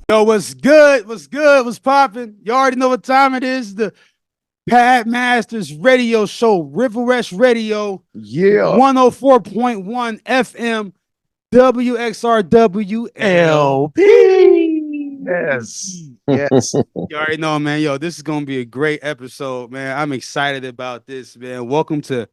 Yo, what's good? What's good? What's popping? You already know what time it is. The Pad Masters radio show, River West Radio, Yeah. 104.1 FM, WXRW Yes. Yes. You already know, man. Yo, this is going to be a great episode, man. I'm excited about this, man. Welcome to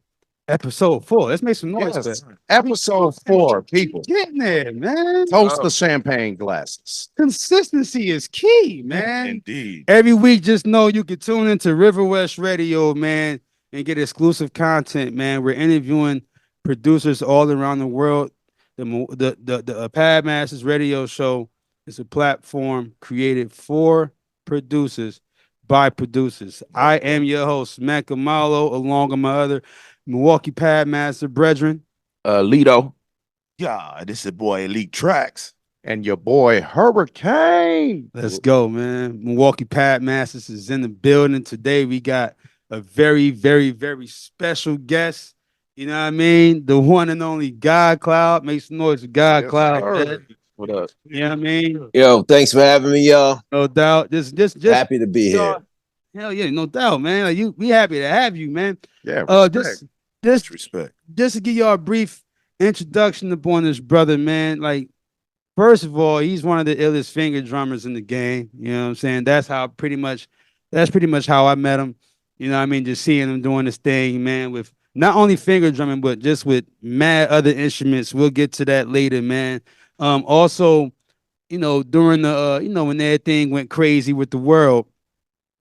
episode 4. Let's make some noise, Yes. man. Episode 4, people. Getting there, man. Toast the champagne glasses. Consistency is key, man. Indeed. Every week, just know you can tune into River West Radio, man, and get exclusive content, man. We're interviewing producers all around the world. The Pad Masters Radio Show is a platform created for producers by producers. I am your host, Matt Kamalo, along with my other Milwaukee Pad Master brethren. Lido. Yeah, this is boy Elite Tracks. And your boy Hurricane. Let's go, man. Milwaukee Pad Masters is in the building. Today we got a very, very, very special guest. You know what I mean? The one and only GODCLOUD. Make some noise for GODCLOUD. Yes, What up? You know what I mean? Yo, thanks for having me, y'all. No doubt. Just Happy to be here. Hell yeah, no doubt, man. Like we happy to have you, man. Yeah. Just Respect. just to give y'all a brief introduction upon this brother, man. Like, first of all, he's one of the illest finger drummers in the game. You know what I'm saying? That's pretty much how I met him. You know what I mean? Just seeing him doing this thing, man, with not only finger drumming, but just with mad other instruments. We'll get to that later, man. Also, during the when everything went crazy with the world,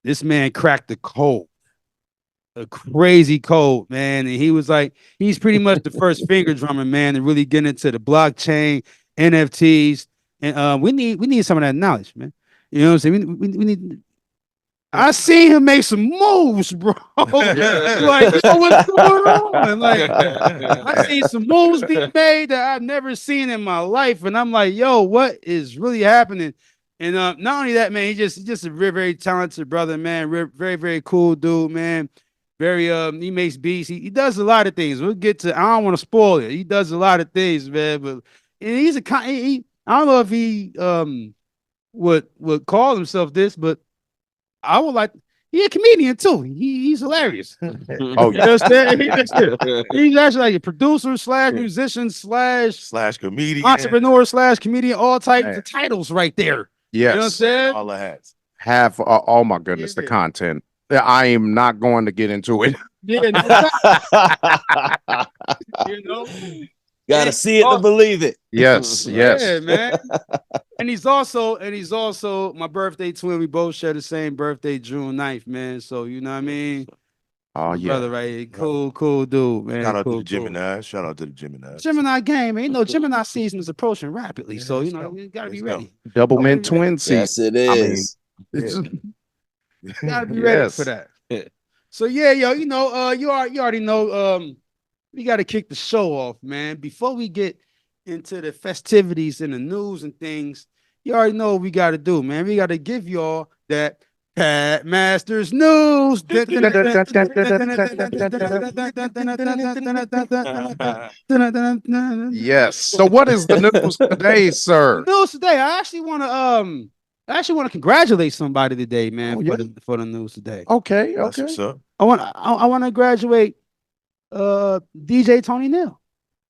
this man cracked the code. A crazy code, man. And he's pretty much the first finger drummer, man, to really get into the blockchain, NFTs. And we need some of that knowledge, man. You know what I'm saying? We need. I seen him make some moves, bro. Like, yo, what's going on? Like, I seen some moves being made that I've never seen in my life. And I'm like, yo, what is really happening? And not only that, man, he's just a very, very talented brother, man. Very, very cool dude, man. Very he makes beats. He does a lot of things. We'll get to. I don't want to spoil it. He does a lot of things, man. But he's I don't know if he would call himself this, but I would like. He's a comedian too. He's hilarious. Oh, You understand? He's actually like a producer / musician / Slash comedian. entrepreneur / comedian. All types of titles right there. You know what I'm yes. saying? All the hats. Have oh my goodness, the Yeah. content. I am not going to get into it. Yeah, you know. Gotta see it to believe it. Yes, yes. Yeah, man. And he's also my birthday twin. We both share the same birthday, June 9th, man. So you know what I mean? Oh yeah. Brother, right here. Cool dude, man. Shout out Cool, to the Gemini. Shout out to the Gemini. Gemini game, man. You know, Gemini season is approaching rapidly. So, you know, you gotta be ready. Double mint twin season. Yes, it I mean, is. You gotta be ready Yes. for that. So yeah, yo, you already know we gotta kick the show off, man. Before we get into the festivities and the news and things, you already know what we gotta do, man. We gotta give y'all that Pad Masters news. Yes. So what is the news today, sir? News today. I actually want to congratulate somebody today, man, Oh, yeah. for the news today. Okay, That's okay. what's up. I want to graduate DJ Tony Neal.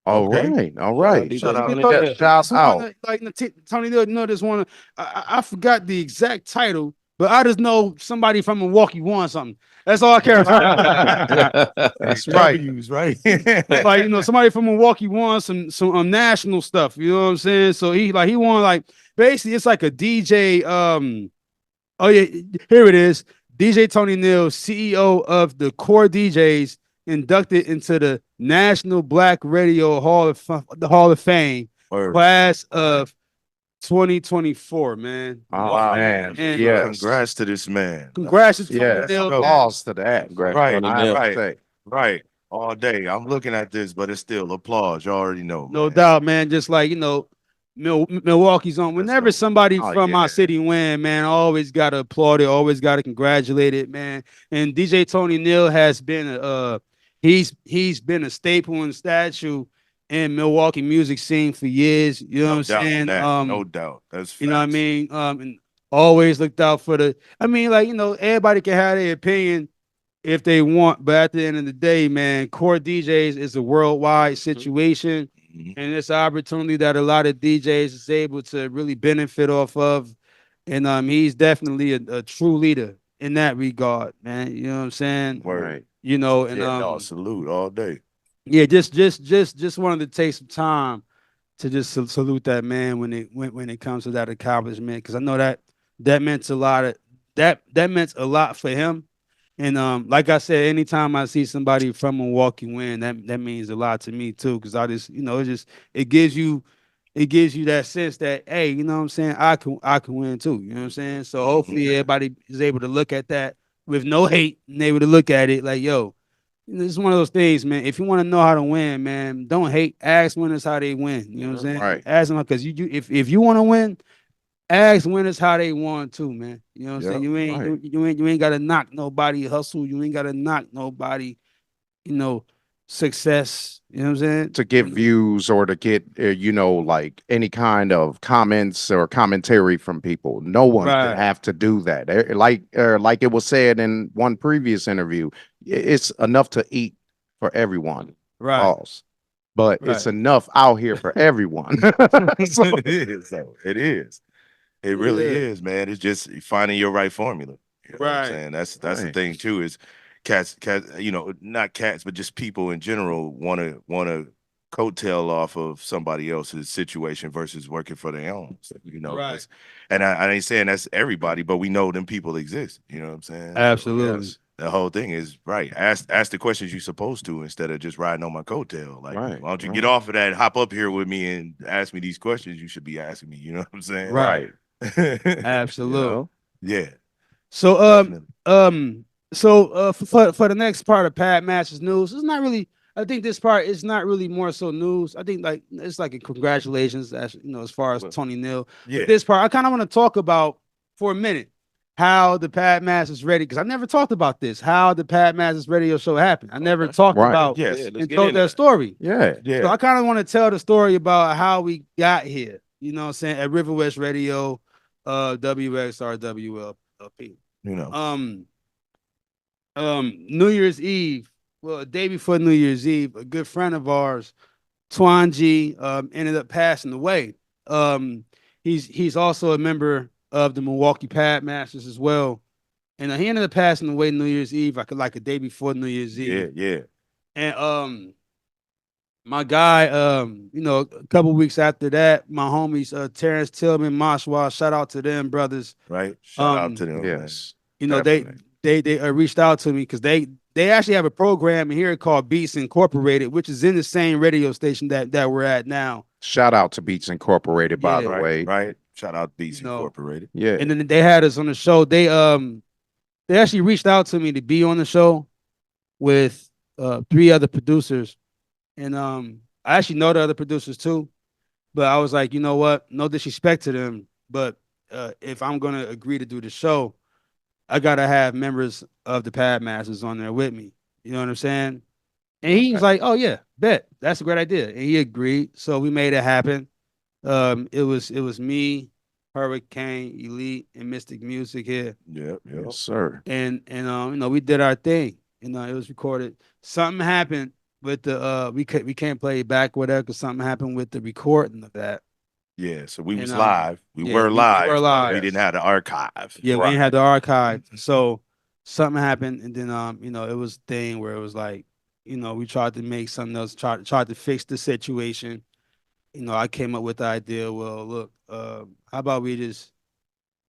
All Okay. right, all right. Shout out. Yeah, shouts out. Like Tony Neal, this one. I forgot the exact title, but I just know somebody from Milwaukee won something. That's all I care about. That's right. W's, right? Like, somebody from Milwaukee won some national stuff. You know what I'm saying? So he won, like, basically it's like a DJ. Oh yeah, here it is. DJ Tony Neal, CEO of the Core DJs, inducted into the National Black Radio Hall of Fame, Word. class of 2024. Man, Oh Wow. man. And Yes. Congrats to this man. congrats to Tony Yes. Neal. Applause to that. Right, I have to right. say. Right. All day. I'm looking at this, but it's still applause. You already know. No man. doubt, man. Just like, Milwaukee's on. Whenever Let's go. somebody Oh, from yeah. our city win, man, I always gotta applaud it. Always gotta congratulate it, man. And DJ Tony Neal has been he's been a staple and statue in Milwaukee music scene for years. You know No what I'm doubt on saying? that. No doubt. That's You know what I facts. mean? And always looked out for the. I mean, like, everybody can have their opinion if they want, but at the end of the day, man, core DJs is a worldwide situation, Mhm. and it's an opportunity that a lot of DJs is able to really benefit off of. And he's definitely a true leader in that regard, man. You know what I'm saying? Word. Right. And Yeah, no, salute all day. yeah, just wanted to take some time to just salute that man when it comes to that accomplishment, because I know that meant a lot of that meant a lot for him. And like I said, anytime I see somebody from Milwaukee win, that means a lot to me too, because I just it gives you that sense that, hey, you know what I'm saying, I can win too. You know what I'm saying? So hopefully everybody is able to look at that with no hate and able to look at it like, yo, this is one of those things, man. If you want to know how to win, man, don't hate. Ask winners how they win. You know what I'm saying? Right. Ask them, because if you want to win, ask winners how they won too, man. You know what I'm saying? Yep, right. You ain't gotta knock nobody hustle. You ain't gotta knock nobody, you know, success. You know what I'm saying? To get views or to get like any kind of comments or commentary from people. No one should Right, have to do that. Like it was said in one previous interview, it's enough to eat for everyone. right, Pause. But it's right. enough out here for everyone. So, it is. Though. It is. It really Yeah, is, man. It's just finding your right formula. You know what I'm right, saying? That's the right. thing too. Is cats, not cats, but just people in general want to coattail off of somebody else's situation versus working for their own. So, right. and I ain't saying that's everybody, but we know them people exist. You know what I'm saying? So, Absolutely. Yes. the whole thing is right. Ask the questions you're supposed to instead of just riding on my coattail. Like, Right. why don't you Right. get off of that, hop up here with me, and ask me these questions you should be asking me? You know what I'm saying? Right. Right. Absolutely. Yeah, So definitely. for the next part of Pat Masters news, it's not really. I think this part is not really more so news. I think like it's like a congratulations, as far as Tony Neal. Yeah. But this part, I kind of want to talk about for a minute how the Pat Masters Radio, because I never talked about this. How the Pat Masters Radio show happened. I never talked Right. about Yes. Yeah, let's and get told into that that. story. Yeah. So Yeah. I kind of want to tell the story about how we got here. You know what I'm saying? At River West Radio, WXR WLP. You know. New Year's Eve, well, a day before New Year's Eve, a good friend of ours, Twanji, ended up passing away. Um, he's also a member of the Milwaukee Pad Masters as well, and he ended up passing away New Year's Eve, like a day before New Year's Yeah. Eve. Yeah. And my guy, a couple weeks after that, my homies, Terrence Tillman, Mashwa, shout out to them brothers. Right. Shout out Um, to them. Yes. They Definitely. they reached out to me because they actually have a program here called Beats Incorporated, which is in the same radio station that we're at now. Shout out to Beats Incorporated, by the Yeah. way. Right. Shout out Beats You know, Incorporated. Yeah. And then they had us on the show. They actually reached out to me to be on the show with three other producers, and I actually know the other producers too. But I was like, you know what? No disrespect to them, but if I'm gonna agree to do the show, I gotta have members of the Pad Masters on there with me. You know what I'm saying? And he was like, "Oh yeah, bet that's a great idea," and he agreed. So we made it happen. It was me, Hurricane, Elite, and Mystic Music here, Yep. Yep. Yes, sir. and we did our thing. It was recorded. Something happened with the we can't play it back with that because something happened with the recording of that. Yeah. So we was And live. We yeah, were we live. were But live. we didn't have the archive. Yeah, we Right. ain't had the archive. So something happened, and then it was a thing where it was like, we tried to make something else, tried to fix the situation. I came up with the idea. Well, look, how about we just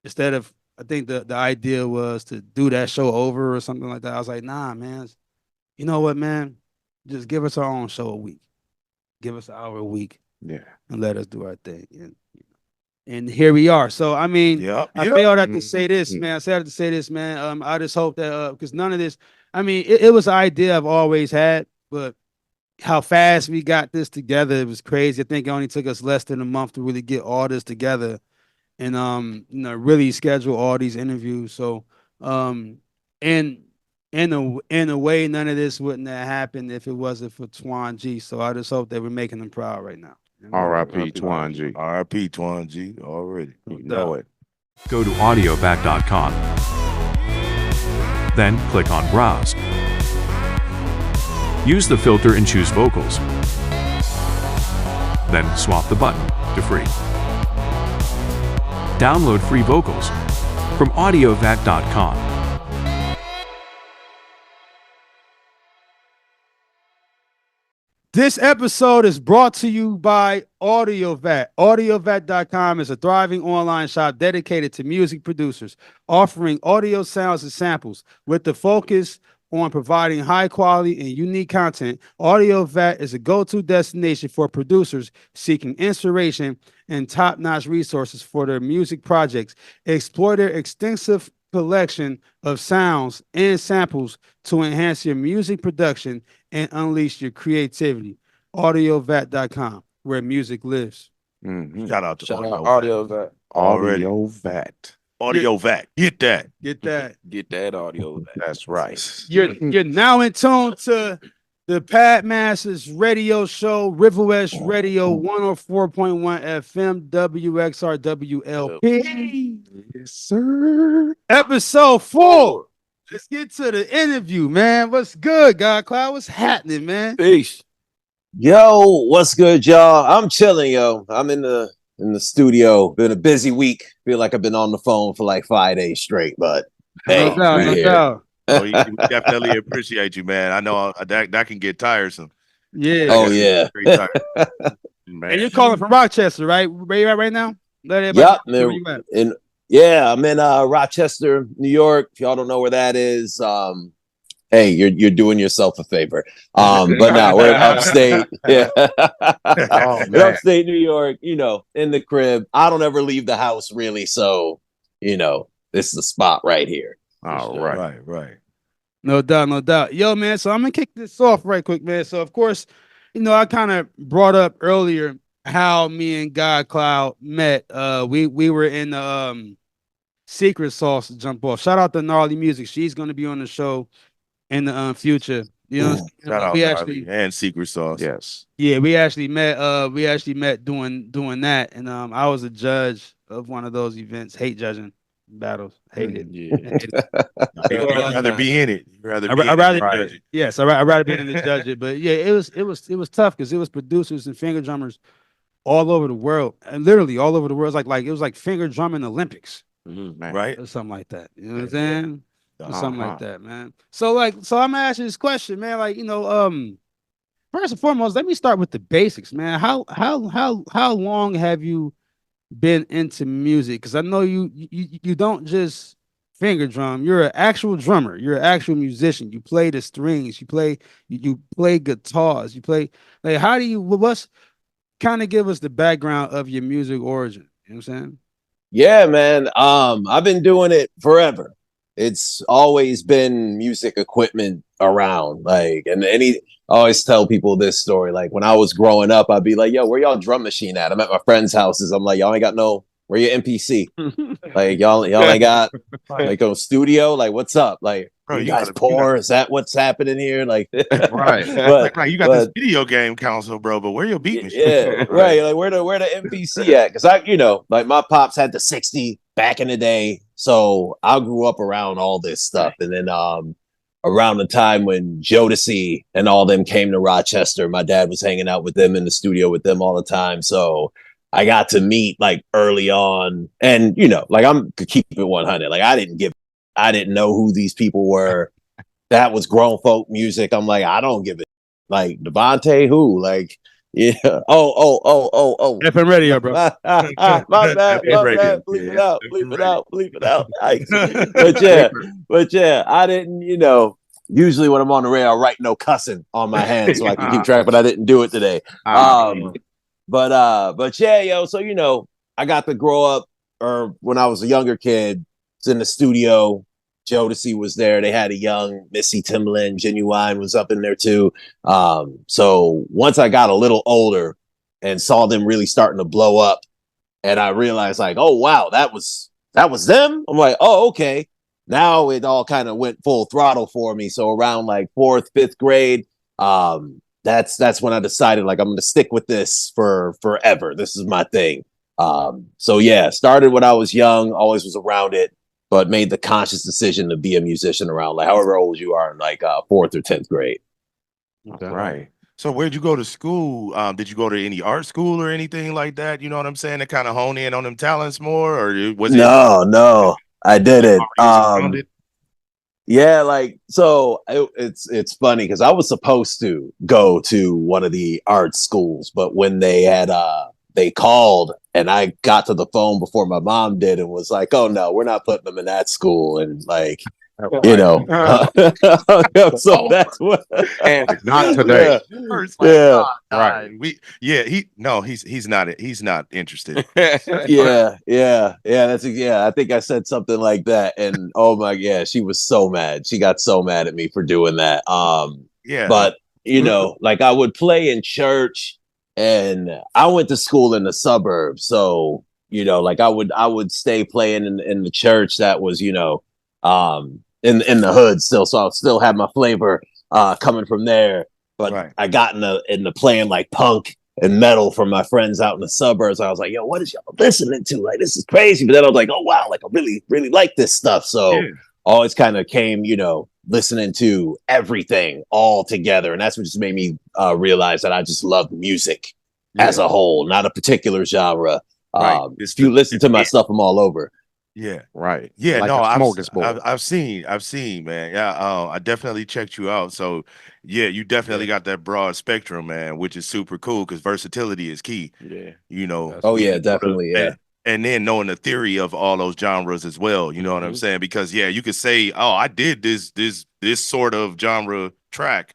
instead of I think the idea was to do that show over or something like that. I was like, nah, man. You know what, man? Just give us our own show a week. Give us an hour a week Yeah. and let us do our thing. And here we are. So I mean, Yep. I Yep. failed to say this, Mhm. man. I said to say this, man. I just hope that because none of this, I mean, it was an idea I've always had, but how fast we got this together, it was crazy. I think it only took us less than a month to really get all this together and really schedule all these interviews. So and in a way, none of this wouldn't have happened if it wasn't for Twan G. So I just hope that we're making him proud right now. R.I.P. Twan G. R.I.P. Twan G. Already. You know it. Go to audiovac.com. Then click on Browse. Use the filter and choose Vocals. Then swap the button to Free. Download free vocals from audiovac.com. This episode is brought to you by AudioVac. AudioVac.com is a thriving online shop dedicated to music producers, offering audio sounds and samples with the focus on providing high quality and unique content. AudioVac is a go-to destination for producers seeking inspiration and top-notch resources for their music projects. Explore their extensive collection of sounds and samples to enhance your music production and unleash your creativity. AudioVac.com, where music lives. Mhm. Shout out to Audio Vac. Already. Audio Vat. Audio Vac. Get that. Get that. Get that audio Vac. That's right. You're now in tune to the Pad Masters radio show, River West Radio 104.1 FM, WXRWLP. Yes, sir. Episode 4. Let's get to the interview, man. What's good, GODCLOUD? What's happening, man? Peace. Yo, what's good, y'all? I'm chilling, yo. I'm in the studio. Been a busy week. Feel like I've been on the phone for like 5 days straight, but hey, No doubt, we no here. doubt. Oh, we definitely appreciate you, man. I know that can get tiresome. Yeah. Oh yeah. Very tiresome. Man. And you're calling from Rochester, right? Where you at right now? Let everybody Yep, know where you at. I'm in Rochester, New York. If y'all don't know where that is, hey, you're doing yourself a favor. But no, we're upstate. Yeah. Oh, We're man. upstate New York, in the crib. I don't ever leave the house really, so this is the spot right here. All right. Right. No doubt, no doubt. Yo, man, so I'm gonna kick this off right quick, man. So of course, I kind of brought up earlier how me and GODCLOUD met. We were in the Secret Sauce jump off. Shout out to Gnarly Music. She's gonna be on the show in the future. Shout out we Gnarly actually and Secret Sauce. Yes. yeah, we actually met doing that. And I was a judge of one of those events, hate judging battles. Hate it. You'd rather be in it. You'd rather I'd be in it rather- than judge it. Yes, I'd rather be in the judge it. But yeah, it was tough because it was producers and finger drummers all over the world, and literally all over the world. It was like finger drumming Olympics Man. Right? or something like that. You know what I'm saying? Or something like Uh-huh. that, man. So I'm gonna ask you this question, man. First and foremost, let me start with the basics, man. How long have you been into music? Because I know you don't just finger drum. You're an actual drummer. You're an actual musician. You play the strings. You play guitars. You play what's kind of give us the background of your music origin. You know what I'm saying? Yeah, man. I've been doing it forever. It's always been music equipment around. I always tell people this story. Like when I was growing up, I'd be like, yo, where y'all drum machine at? I'm at my friends' houses. I'm like, y'all ain't got where your MPC? Like y'all ain't got like a studio? Like what's up? Like Bro, you you guys gotta- poor? Is that what's happening here? Like Right. but, Right, you got this but- video game console, bro, but where your beat machine? yeah, right. Like where the MPC at? Because like my pops had the 60 back in the day, so I grew up around all this stuff. And then around the time when Jodeci and all them came to Rochester, my dad was hanging out with them in the studio with them all the time. So I got to meet like early on, and like I'm to keep it 100. Like I didn't know who these people were. That was grown folk music. I'm like, I don't give it. Like Devontae, who? Like, yeah. Oh. FM radio, bro. My bad. Bleep it out. But yeah, I didn't, usually when I'm on the radio, I write no cussing on my hands so I can keep track, but I didn't do it today. But yeah, yo, so I got to grow up, or when I was a younger kid, was in the studio. Jodeci was there. They had a young Missy Timbaland, Genuine was up in there too. So once I got a little older and saw them really starting to blow up, and I realized like, oh wow, that was them. I'm like, oh okay. now it all kind of went full throttle for me. So around like 4th, 5th grade, that's when I decided like I'm gonna stick with this for forever. This is my thing. So yeah, started when I was young, always was around it, but made the conscious decision to be a musician around like however old you are in like 4th or 10th grade. Right. So where'd you go to school? Did you go to any art school or anything like that? You know what I'm saying? To kind of hone in on them talents more, or was it No, I didn't. surrounded? Yeah, like so it's funny because I was supposed to go to one of the art schools, but when they called and I got to the phone before my mom did and was like, "Oh no, we're not putting them in that school," and like you know, so that's what. And not today. First, like, Yeah. Right. He's not interested. Yeah. That's I think I said something like that, and oh my god, she was so mad. She got so mad at me for doing that. Yeah, But you know, like I would play in church, and I went to school in the suburbs, so you know, like I would stay playing in the church that was in the hood still, so I'll still have my flavor coming from there. But right. I got into playing like punk and metal from my friends out in the suburbs. I was like, yo, what is y'all listening to? Like, this is crazy. But then I was like, oh wow, like I really, really like this stuff. So always kind of came, listening to everything all together. And that's what just made me realize that I just love music as a whole, not a particular genre. Right. If you listen to my stuff, I'm all over. Yeah. Right. Yeah. Like No, a smorgasbord. I've seen, man. Yeah. I definitely checked you out. So yeah, you definitely got that broad spectrum, man, which is super cool because versatility is key. Yeah. Oh yeah, definitely. Yeah. And then knowing the theory of all those genres as well. You know what I'm saying? Because yeah, you could say, oh, I did this sort of genre track,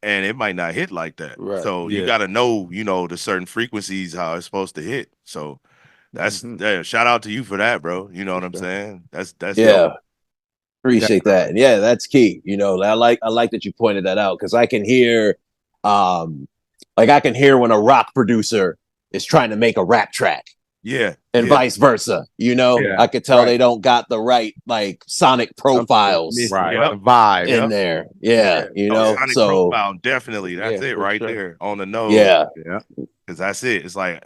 and it might not hit like that. Right. So you got to know, the certain frequencies how it's supposed to hit. So that's shout out to you for that, bro. You know what I'm saying? That's dope. Appreciate that. And yeah, that's key. I like that you pointed that out because I can hear when a rock producer is trying to make a rap track. Yeah. And vice versa. I could tell they don't got the right like sonic profiles right. The vibe in there. Yeah. Sonic so profile, definitely. That's it right there on the nose. Yeah. Because that's it. It's like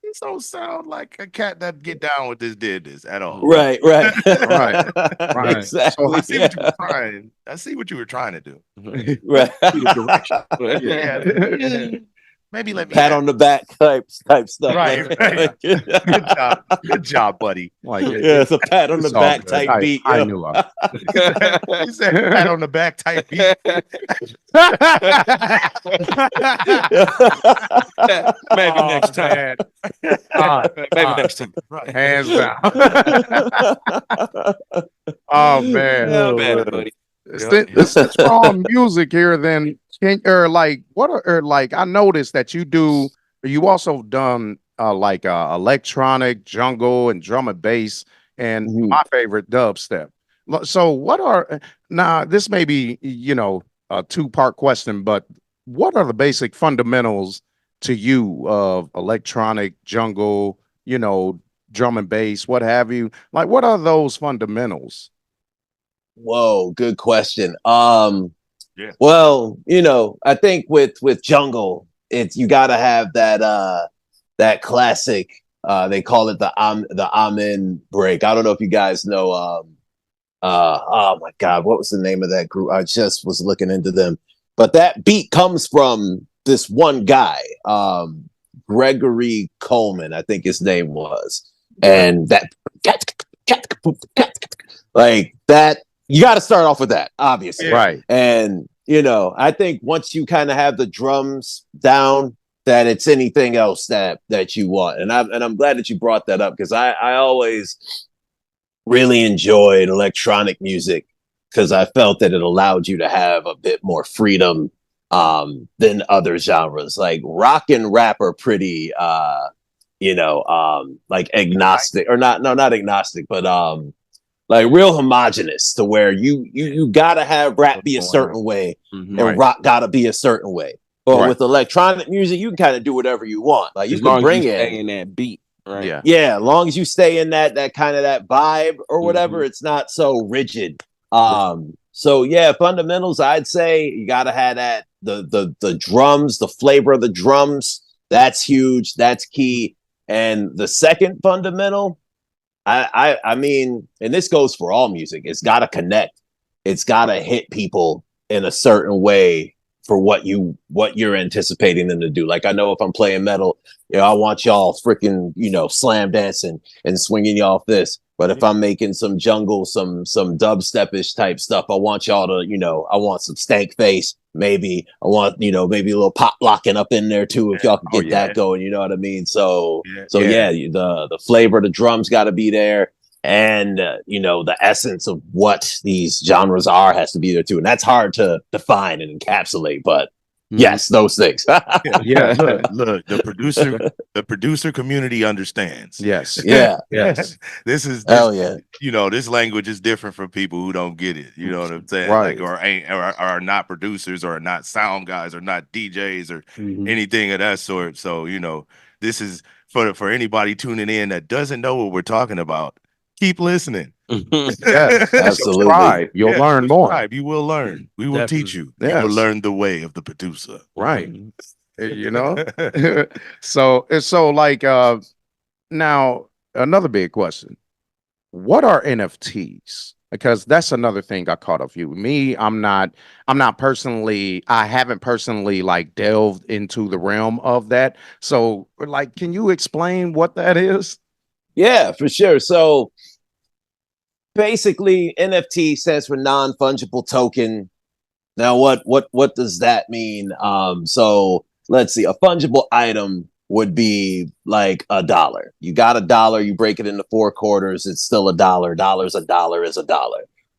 this don't sound like a cat that get down with this did this at all. Right. Right. Exactly. So I see what you were trying. I see what you were trying to do. Right. Yeah. Maybe let me pat on the back type stuff. Right. Good job, buddy. Like it's a pat on the back type beat. I knew her. He said pat on the back type beat. Maybe next time. Maybe next time. Right. Hands down. Oh man. Not bad, buddy. Since we're on music here, then I noticed that you also done electronic, jungle, and drum and bass, and my favorite dubstep. So this may be a two-part question, but what are the basic fundamentals to you of electronic, jungle, drum and bass, what have you? Like, what are those fundamentals? Whoa, good question. Well, I think with jungle, you gotta have that classic. They call it the Amen break. I don't know if you guys know. Oh my God, what was the name of that group? I just was looking into them, but that beat comes from this one guy, Gregory Coleman, I think his name was, and that like that. You got to start off with that, obviously. Right. And, I think once you kind of have the drums down, that it's anything else that you want. And I'm glad that you brought that up because I always really enjoyed electronic music because I felt that it allowed you to have a bit more freedom than other genres. Like rock and rap are pretty, like agnostic or not agnostic, but like real homogenous to where you gotta have rap be a certain way and rock gotta be a certain way. But with electronic music, you can kind of do whatever you want. Like you can bring in that beat. Right. Yeah. Yeah, as long as you stay in that kind of that vibe or whatever, Mhm. it's not so rigid. So yeah, fundamentals, I'd say you gotta have that the drums, the flavor of the drums, that's huge, that's key. And the second fundamental, I mean, and this goes for all music, it's gotta connect. It's gotta hit people in a certain way for what you're anticipating them to do. Like I know if I'm playing metal, I want y'all freaking, slam dancing and swinging y'all off this. But if I'm making some jungle, some dubstep-ish type stuff, I want y'all to, I want some stank face. Maybe I want, maybe a little pop locking up in there too, if y'all can get that going. You know what I mean? So the flavor of the drums got to be there. And the essence of what these genres are has to be there too, and that's hard to define and encapsulate. But yes, those things. Yeah. Look, the producer community understands. Yes. Yeah. Yes. This Hell yeah. this language is different from people who don't get it. You know what I'm saying? Right. Like, or are not producers, or not sound guys, or not DJs, or anything of that sort. So, this is for anybody tuning in that doesn't know what we're talking about. Keep listening. Yes. Absolutely. Subscribe. You'll learn more. You will learn. We will teach you. Yes. You will learn the way of the producer. Right. So like now another big question. What are NFTs? Because that's another thing I caught of you. Me, I haven't personally like delved into the realm of that. So like, can you explain what that is? Yeah, for sure. So basically, NFT stands for non-fungible token. Now, what does that mean? So let's see. A fungible item would be like $1. You got $1, you break it into 4 quarters, it's still $1. Dollar's $1 is $1,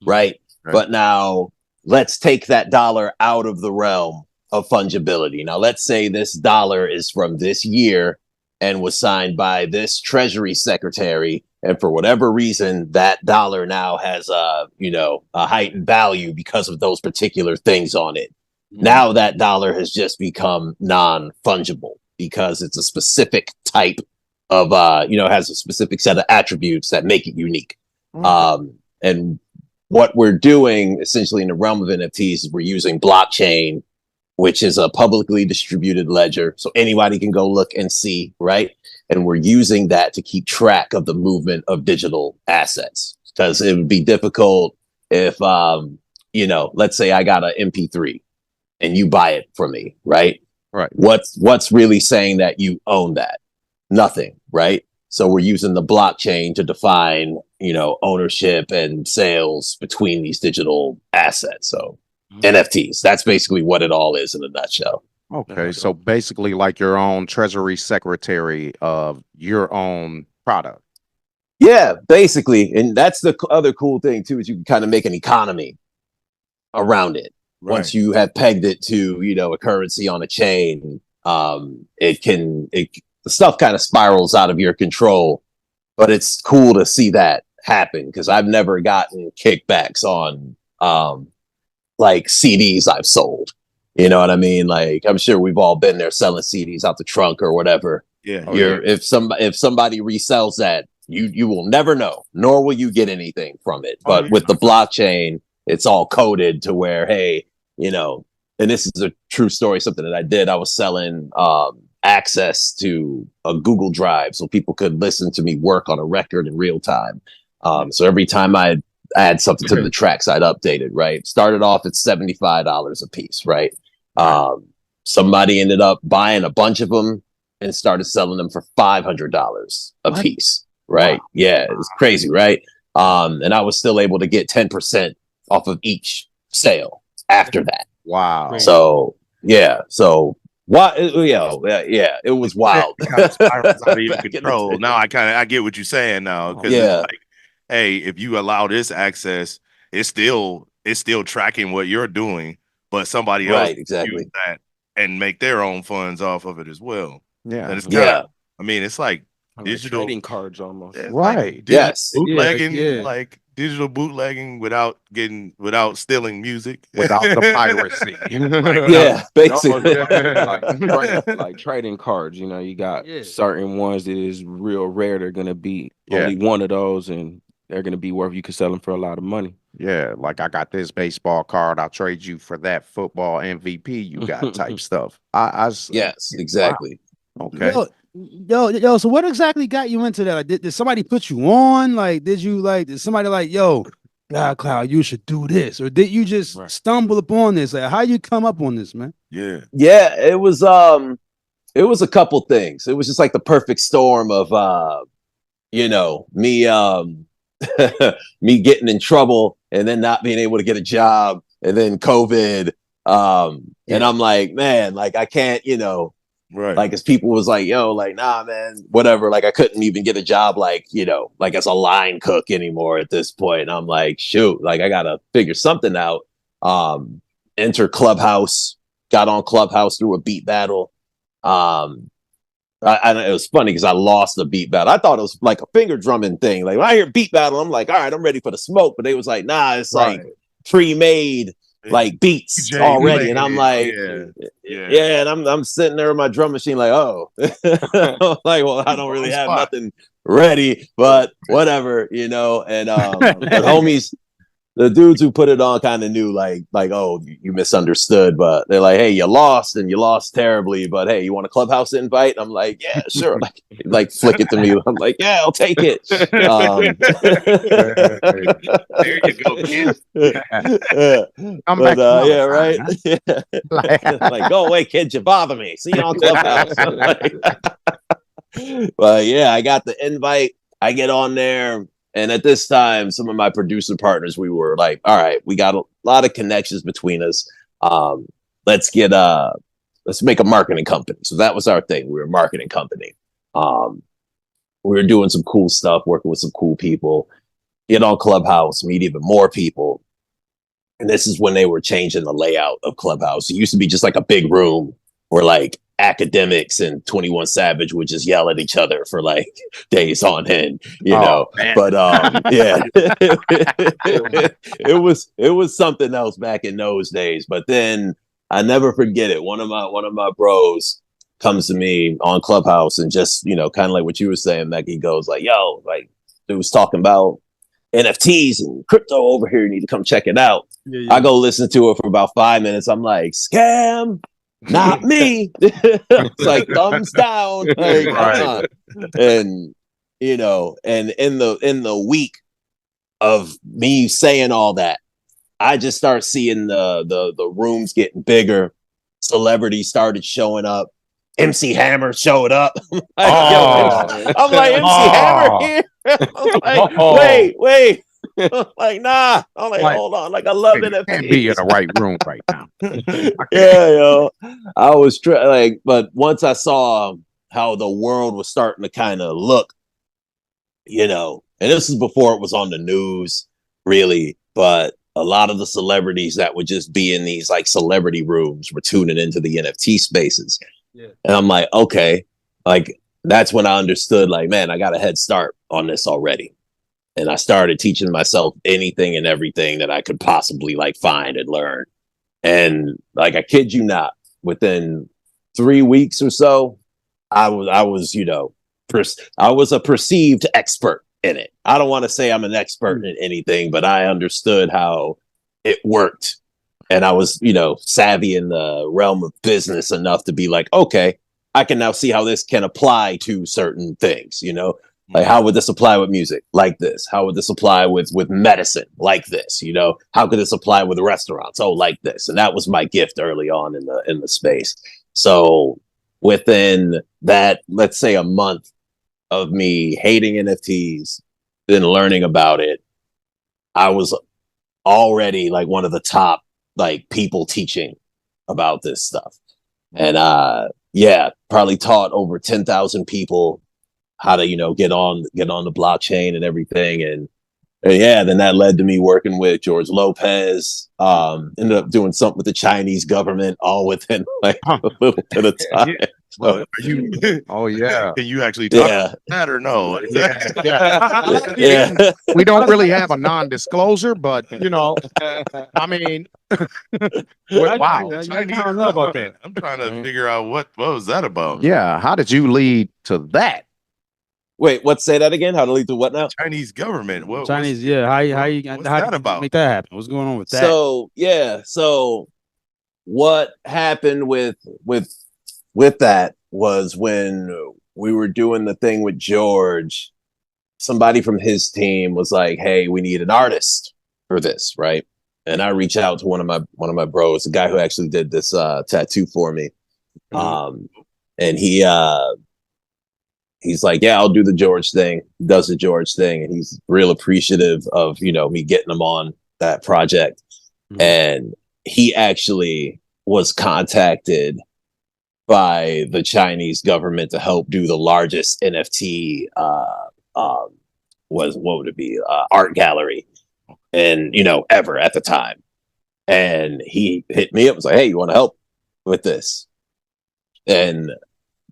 right? But now let's take that dollar out of the realm of fungibility. Now, let's say this dollar is from this year and was signed by this Treasury Secretary, and for whatever reason, that dollar now has a heightened value because of those particular things on it. Now that dollar has just become non-fungible because it's a specific type of has a specific set of attributes that make it unique. And what we're doing essentially in the realm of NFTs is we're using blockchain, which is a publicly distributed ledger. So anybody can go look and see, right? And we're using that to keep track of the movement of digital assets, because it would be difficult if, let's say I got an MP3 and you buy it from me, right? Right. What's really saying that you own that? Nothing, right? So we're using the blockchain to define, ownership and sales between these digital assets. So NFTs, that's basically what it all is in a nutshell. Okay, so basically like your own Treasury Secretary of your own product. Yeah, basically. And that's the other cool thing too, is you can kind of make an economy around it. Right. Once you have pegged it to, a currency on a chain, the stuff kind of spirals out of your control. But it's cool to see that happen, because I've never gotten kickbacks on like CDs I've sold. You know what I mean? Like, I'm sure we've all been there selling CDs out the trunk or whatever. Yeah. If somebody resells that, you will never know, nor will you get anything from it. But with the blockchain, it's all coded to where, hey, and this is a true story, something that I did. I was selling access to a Google Drive so people could listen to me work on a record in real time. So every time I add something to the tracks, I'd update it, right? Started off at $75 a piece, right? Somebody ended up buying a bunch of them and started selling them for $500 a piece, right? Wow. Yeah, it's crazy, right? And I was still able to get 10% off of each sale after that. Wow. So yeah, it was wild. Out of your control. Now I get what you're saying now. Because it's like, hey, if you allow this access, it's still tracking what you're doing, but somebody else use that and make their own funds off of it as well. Yeah. And it's it's like digital trading cards almost. Right. Yes. Bootlegging, like digital bootlegging without stealing music, without the piracy. Yeah, basically. Like trading cards. You know, you got Yeah. certain ones that is real rare. They're gonna be Yeah. only one of those, and they're gonna be worth. You could sell them for a lot of money. Yeah, like I got this baseball card. I'll trade you for that football MVP you got type stuff. Yes, exactly. Wow. Okay. Yo. So what exactly got you into that? Like, did somebody put you on? Like, did somebody like, yo, GODCLOUD, you should do this, or did you just stumble upon this? Like, how you come up on this, man? Yeah. It was a couple things. It was just like the perfect storm of me me getting in trouble and then not being able to get a job and then COVID. And I'm like, man, like I can't, Right. like as people was like, yo, like, nah, man, whatever. Like I couldn't even get a job like, like as a line cook anymore at this point. And I'm like, shoot, like I gotta figure something out. Enter Clubhouse, got on Clubhouse through a beat battle. It was funny because I lost the beat battle. I thought it was like a finger drumming thing. Like when I hear beat battle, I'm like, all right, I'm ready for the smoke. But they was like, nah, it's like pre-made like beats already. And I'm like, yeah. And I'm sitting there with my drum machine, like, oh, like, well, I don't really have nothing ready, but whatever, And but homies, the dudes who put it on kind of knew like, oh, you misunderstood, but they're like, hey, you lost and you lost terribly, but hey, you want a Clubhouse invite? I'm like, yeah, sure. Like flick it to me. I'm like, yeah, I'll take it. There you go, kid. Yeah, right. Like, go away, kid. You bother me. See you on Clubhouse. But yeah, I got the invite. I get on there. And at this time, some of my producer partners, we were like, all right, we got a lot of connections between us. Let's make a marketing company. So that was our thing. We were a marketing company. We were doing some cool stuff, working with some cool people, get on Clubhouse, meet even more people. And this is when they were changing the layout of Clubhouse. It used to be just like a big room where like academics and 21 Savage would just yell at each other for like days on end, know. Man. But yeah, it was something else back in those days. But then I never forget it. One of my bros comes to me on Clubhouse and just kind of like what you were saying, Meg. He goes like, "Yo, like it was talking about NFTs and crypto over here. You need to come check it out." Yeah. I go listen to it for about 5 minutes. I'm like, scam. Not me. It's like thumbs down. Like, right. And and in the week of me saying all that, I just start seeing the rooms getting bigger. Celebrities started showing up. MC Hammer showed up. I'm like, MC Hammer here. I'm like, wait. Like, nah. I'm like, hold on. Like, I love it. Can't be in the right room right now. Yeah, yo. I was but once I saw how the world was starting to kind of look, and this is before it was on the news, really, but a lot of the celebrities that would just be in these like celebrity rooms were tuning into the NFT spaces. Yeah. And I'm like, okay, like that's when I understood, like, man, I got a head start on this already. And I started teaching myself anything and everything that I could possibly like find and learn. And like, I kid you not, within 3 weeks or so, I was, I was a perceived expert in it. I don't want to say I'm an expert in anything, but I understood how it worked. And I was, savvy in the realm of business enough to be like, okay, I can now see how this can apply to certain things, Like, how would this apply with music? Like this. How would this apply with medicine? Like this. How could this apply with restaurants? Oh, like this. And that was my gift early on in the space. So within that, let's say a month of me hating NFTs, then learning about it, I was already like one of the top like people teaching about this stuff. And probably taught over 10,000 people how to, get on the blockchain and everything. And then that led to me working with George Lopez, ended up doing something with the Chinese government all within like a little bit of time. Well, are you? Oh yeah. Can you actually talk about that or no? Yeah. We don't really have a non-disclosure, but I mean, wow. I don't know about that. I'm trying to figure out what was that about. Yeah. How did you lead to that? Wait, say that again? How to lead to what now? Chinese government. Chinese, yeah. How you what's how that did you about? make that happen? What's going on with that? So what happened with that was when we were doing the thing with George, somebody from his team was like, "Hey, we need an artist for this, right?" And I reached out to one of my bros, the guy who actually did this tattoo for me. And he's like, "Yeah, I'll do the George thing." He does the George thing, and he's real appreciative of me getting him on that project. And he actually was contacted by the Chinese government to help do the largest NFT what would it be, art gallery and ever at the time. And he hit me up, was like, "Hey, you want to help with this?" And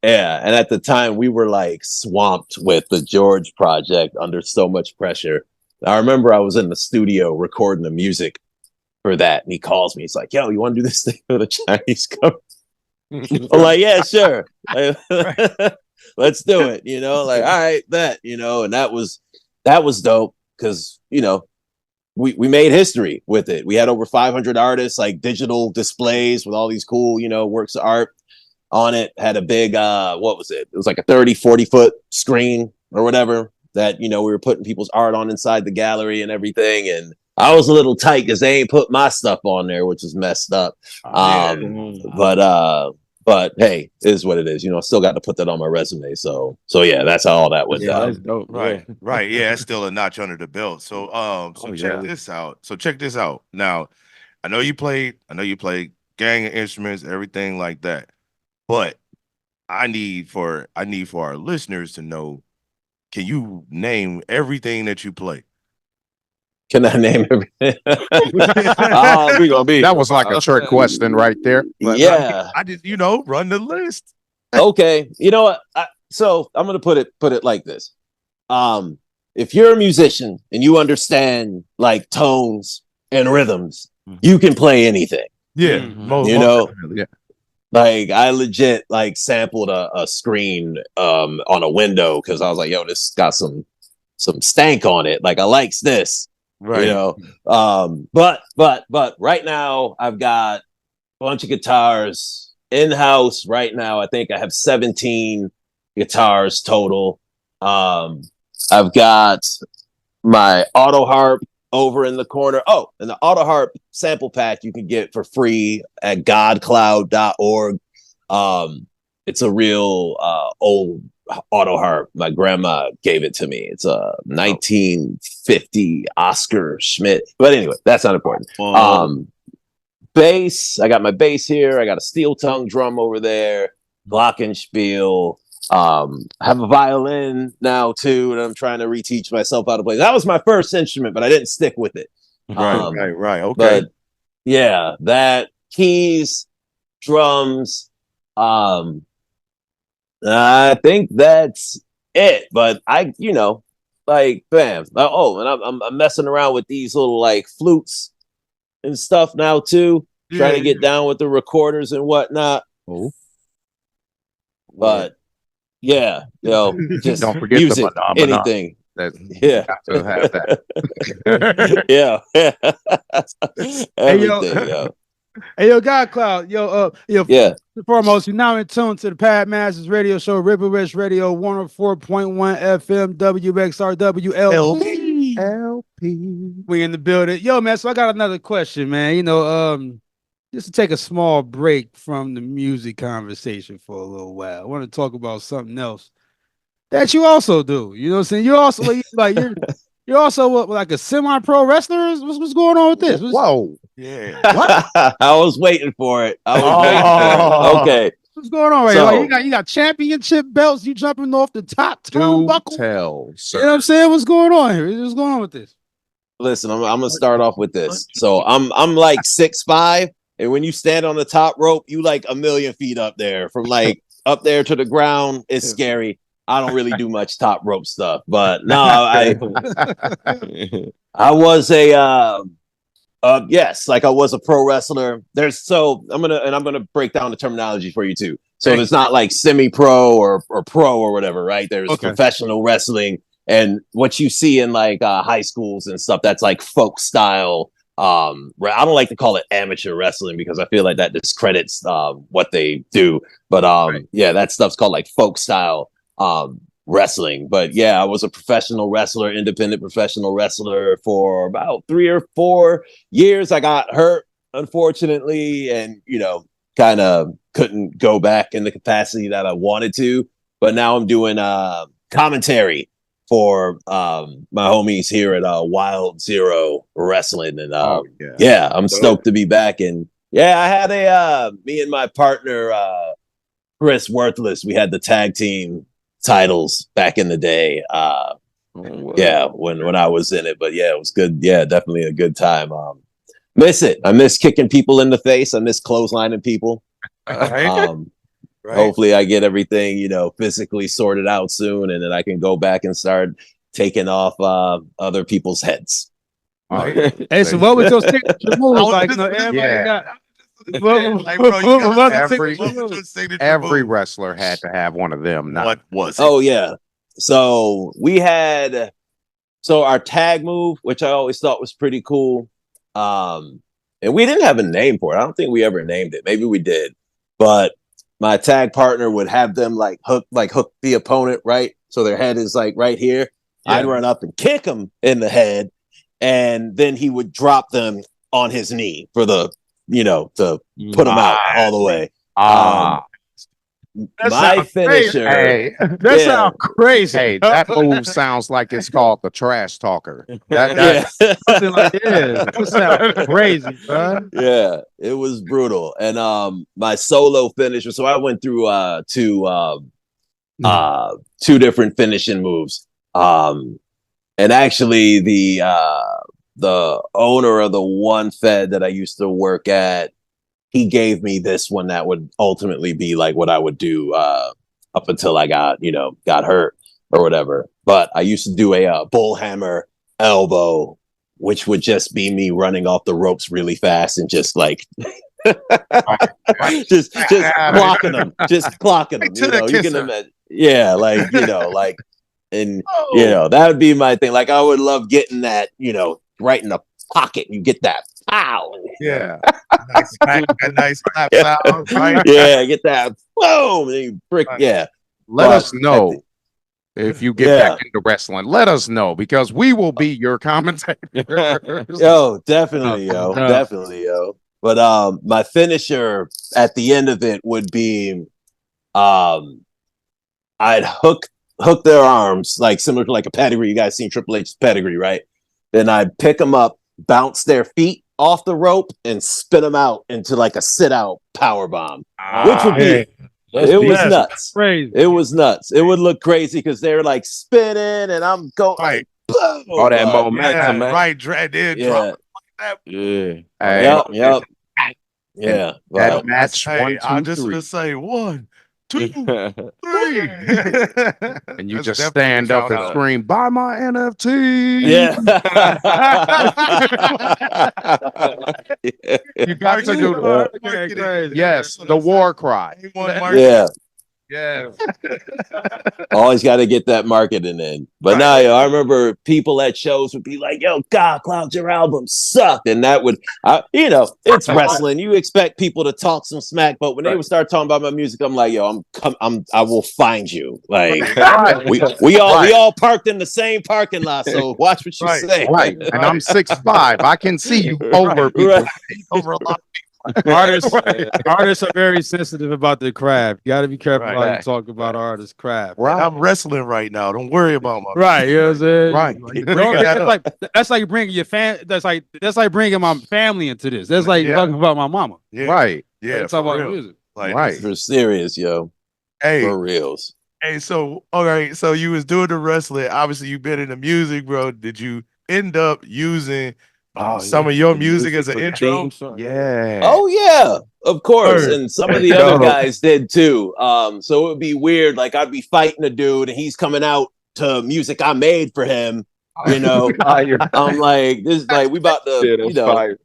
and at the time we were like swamped with the George project, under so much pressure. I remember I was in the studio recording the music for that, and he calls me. He's like, "Yo, you want to do this thing for the Chinese government?" I'm like, "Yeah, sure. Let's do it." Like, all right, bet. And that was dope because we made history with it. We had over 500 artists, like digital displays with all these cool works of art on it. Had a big what was it? It was like a 30-40 foot screen or whatever that we were putting people's art on inside the gallery and everything. And I was a little tight because they ain't put my stuff on there, which is messed up. But hey, it is what it is. I still got to put that on my resume. So yeah, that's how all that went down. That's dope. Right. Yeah, it's still a notch under the belt. So check this out. Now, I know you play gang of instruments, everything like that. But I need for our listeners to know, can you name everything that you play? Can I name everything? That was like a trick question right there. But yeah. I just run the list. Okay. You know what? So I'm gonna put it like this. If you're a musician and you understand like tones and rhythms, you can play anything. Yeah. Yeah. Like I legit like sampled a screen on a window because I was like, "Yo, this got some stank on it. Like I likes this." Right. But right now I've got a bunch of guitars in-house right now. I think I have 17 guitars total. I've got my auto harp over in the corner. Oh, and the auto harp sample pack you can get for free at GODCLOUD.org. It's a real old auto harp. My grandma gave it to me. It's a 1950 Oscar Schmidt. But anyway, that's not important. Bass. I got my bass here. I got a steel tongue drum over there. Glockenspiel. I have a violin now too, and I'm trying to reteach myself how to play. That was my first instrument, but I didn't stick with it. Right. Okay. But yeah, that keys, drums. I think that's it. But I, like, bam. Oh, and I'm messing around with these little like flutes and stuff now too. Trying to get down with the recorders and whatnot. Oh. But yeah, just don't forget music, the phenomenon. anything. Yeah, to have that. Yeah. Everything, yo. Hey, yo, GODCLOUD, Yeah. First and foremost, you're now in tune to the Pad Masters radio show, River West Radio, 104.1 FM, WXRW LP. We in the building. Yo, man, so I got another question, man. Just to take a small break from the music conversation for a little while. I want to talk about something else that you also do. You know what I'm saying? You're also you're also like a semi-pro wrestler. What's going on with this? Whoa. Yeah. What? I was waiting for it. Okay. What's going on right here? Like, you got championship belts. You jumping off the top turnbuckle. Tell, sir. You know what I'm saying? What's going on here? What's going on with this? Listen, I'm gonna start off with this. So I'm like 6'5", and when you stand on the top rope, you like a million feet up there from like up there to the ground, it's scary. I don't really do much top rope stuff, but no, I was a yes, like I was a pro wrestler. I'm gonna break down the terminology for you too. So there's not like semi-pro or pro or whatever, right? There's professional wrestling, and what you see in like high schools and stuff, that's like folk style. I don't like to call it amateur wrestling because I feel like that discredits what they do. But yeah, that stuff's called like folk style wrestling. But yeah, I was a professional wrestler, independent professional wrestler for about 3 or 4 years. I got hurt, unfortunately, and kind of couldn't go back in the capacity that I wanted to. But now I'm doing commentary for my homies here at Wild Zero Wrestling, and yeah, I'm stoked to be back. And yeah, I had me and my partner Chris Worthless, we had the tag team titles back in the day. Yeah, when I was in it, but yeah, it was good. Yeah, definitely a good time. Miss it. I miss kicking people in the face. I miss clotheslining people. Right. Hopefully I get everything, physically sorted out soon, and then I can go back and start taking off other people's heads. Right. Hey, so what was your signature move? Like, everybody got. Every wrestler had to have one of them. What was it? Oh yeah. So we had our tag move, which I always thought was pretty cool. And we didn't have a name for it. I don't think we ever named it. Maybe we did, but my tag partner would have them hook the opponent, right? So their head is like right here. Yeah. I'd run up and kick him in the head, and then he would drop them on his knee for the, to put him out all the way. My finisher. Hey, that sounds crazy. Hey, that move sounds like it's called the trash talker. Something like that sounds crazy, bro. Yeah, it was brutal. And my solo finisher. So I went through two different finishing moves. And actually, the owner of the one fed that I used to work at, he gave me this one that would ultimately be like what I would do up until I got hurt or whatever. But I used to do a bullhammer elbow, which would just be me running off the ropes really fast and just like just clocking them. You can imagine. Yeah, and that would be my thing. Like I would love getting that, right in the pocket. You get that pow. Yeah. nice clap sound. Right? Yeah, get that boom. And you brick. Yeah. Let us know if you get back into wrestling. Let us know because we will be your commentator. Yo, definitely, definitely, yo. But my finisher at the end of it would be, I'd hook their arms like similar to like a pedigree. You guys seen Triple H's pedigree, right? Then I'd pick them up, bounce their feet off the rope, and spin them out into like a sit-out power bomb, which would be was nuts. Crazy. It was nuts. It would look crazy because they're like spinning, and I'm going right. Boom, all that momentum, man. Right, drop like that. Yeah. Yep. Yeah. That match. Hey, I'm just gonna say 1, 2, 3. And you just stand up and scream, buy my NFT. Yeah. You got to do the yes, the war cry. Yeah. Yeah. Always got to get that marketing in. But now, I remember people at shows would be like, yo, GODCLOUD, your album sucked. And that would, it's wrestling. You expect people to talk some smack, but when they would start talking about my music, I'm like, yo, I will find you. Like, we all parked in the same parking lot. So watch what you say. Right. And I'm 6'5". I can see you over people. Over a lot of people. Artists are very sensitive about their craft. You got to be careful how you talk about artists' craft. Right. I'm wrestling right now. Don't worry about my right. You know what I'm saying? Right. That's like bringing your that's like bringing my family into this. That's like talking about my mama. Yeah. Right. Yeah. Talk about music. Like, right. For serious, yo. Hey. For reals. Hey, so all right. So you was doing the wrestling. Obviously, you've been in the music, bro. Did you end up using some of your music as an intro. Yeah. Oh yeah, of course. Word. And some of the other guys did too. So it would be weird. Like I'd be fighting a dude and he's coming out to music I made for him. You know, I'm like, this like we about to, you know. Fire.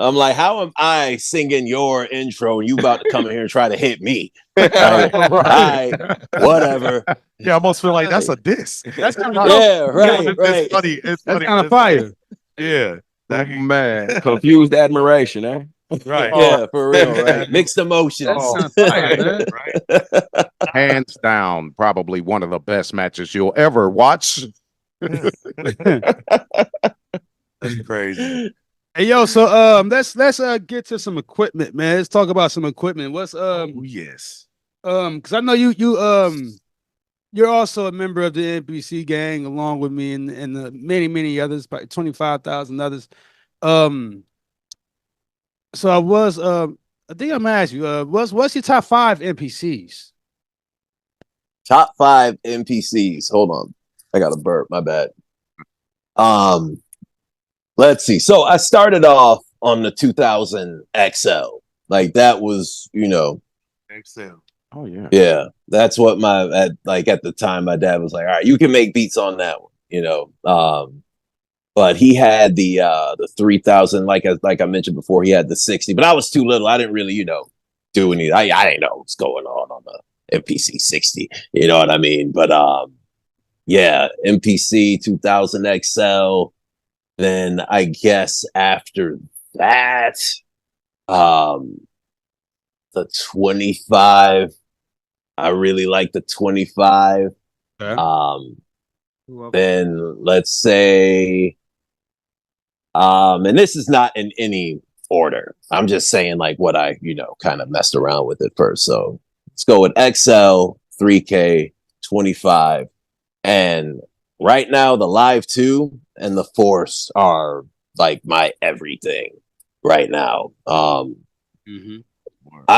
I'm like, how am I singing your intro and you about to come in here and try to hit me? Like, whatever. Yeah, I almost feel like that's a diss. That's kind of right. It's funny. It's That's funny. kind of fire. Yeah. Man, confused admiration, eh? Right. Yeah, for real, right? Mixed emotions. That's fire, man. Right. Hands down, probably one of the best matches you'll ever watch. That's crazy. Hey yo, so let's get to some equipment, man. Let's talk about some equipment. What's yes. Because I know you're also a member of the NPC gang along with me and the many others, probably 25,000 others. So I was I think I'm gonna ask you, what's your top 5 NPCs? Top 5 NPCs. Hold on. I got a burp, my bad. Let's see. So I started off on the 2000 XL. Like that was, you know, XL. Oh yeah. Yeah. That's what at the time my dad was like, all right, you can make beats on that one, you know. But he had the 3000, like I mentioned before, he had the 60, but I was too little. I didn't really, you know, do anything. I didn't know what's going on the MPC 60, you know what I mean? But yeah, MPC 2000 XL. Then I guess after that, the 25. I really like the 25. Okay. Then let's say, and this is not in any order. I'm just saying like what I, you know, kind of messed around with it first. So let's go with XL, 3K, 25. And right now, the Live 2 and the Force are like my everything right now. I